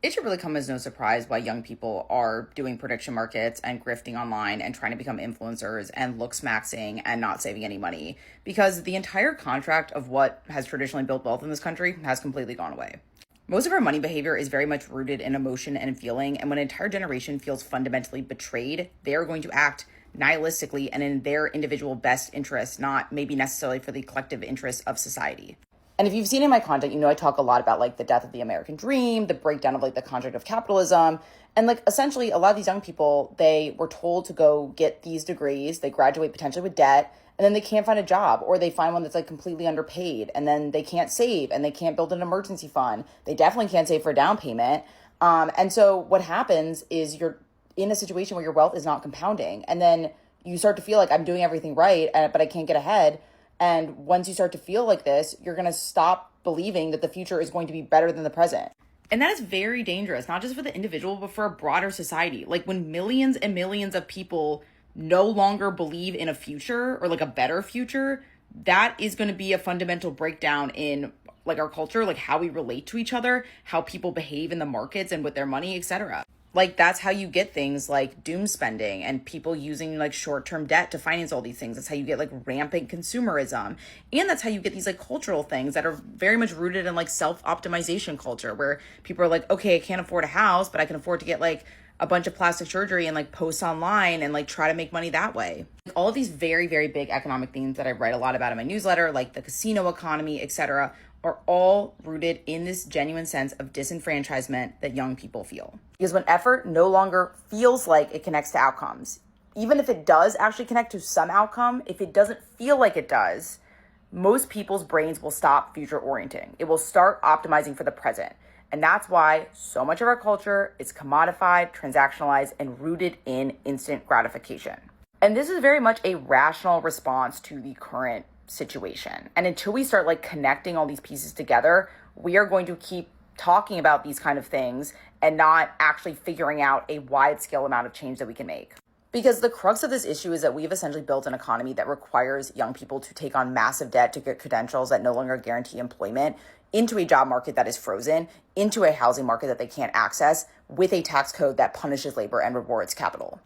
It should really come as no surprise why young people are doing prediction markets and grifting online and trying to become influencers and look smaxing and not saving any money, because the entire contract of what has traditionally built wealth in this country has completely gone away. Most of our money behavior is very much rooted in emotion and feeling, and when an entire generation feels fundamentally betrayed, they are going to act nihilistically and in their individual best interest, not maybe necessarily for the collective interest of society. And if you've seen in my content, I talk a lot about like the death of the American dream, the breakdown of like the contract of capitalism. And like essentially a lot of these young people, they were told to go get these degrees, they graduate potentially with debt, and then they can't find a job, or they find one that's like completely underpaid, and then they can't save and they can't build an emergency fund. They definitely can't save for a down payment. And so what happens is you're in a situation where your wealth is not compounding. And then you start to feel like I'm doing everything right, but I can't get ahead. And once you start to feel like this, you're going to stop believing that the future is going to be better than the present. And that is very dangerous, not just for the individual, but for a broader society. Like when millions and millions of people no longer believe in a future or like a better future, that is going to be a fundamental breakdown in like our culture, like how we relate to each other, how people behave in the markets and with their money, etc. Like that's how you get things like doom spending and people using like short-term debt to finance all these things. That's how you get like rampant consumerism. And that's how you get these like cultural things that are very much rooted in like self-optimization culture, where people are like, okay, I can't afford a house, but I can afford to get like a bunch of plastic surgery and like post online and like try to make money that way. All of these very, very big economic themes that I write a lot about in my newsletter, like the casino economy, etc., are all rooted in this genuine sense of disenfranchisement that young people feel. Because when effort no longer feels like it connects to outcomes, even if it does actually connect to some outcome, if it doesn't feel like it does, most people's brains will stop future orienting. It will start optimizing for the present. And that's why so much of our culture is commodified, transactionalized, and rooted in instant gratification. And this is very much a rational response to the current situation. And until we start like connecting all these pieces together, we are going to keep talking about these kind of things and not actually figuring out a wide scale amount of change that we can make. Because the crux of this issue is that we've essentially built an economy that requires young people to take on massive debt to get credentials that no longer guarantee employment, into a job market that is frozen, into a housing market that they can't access, with a tax code that punishes labor and rewards capital.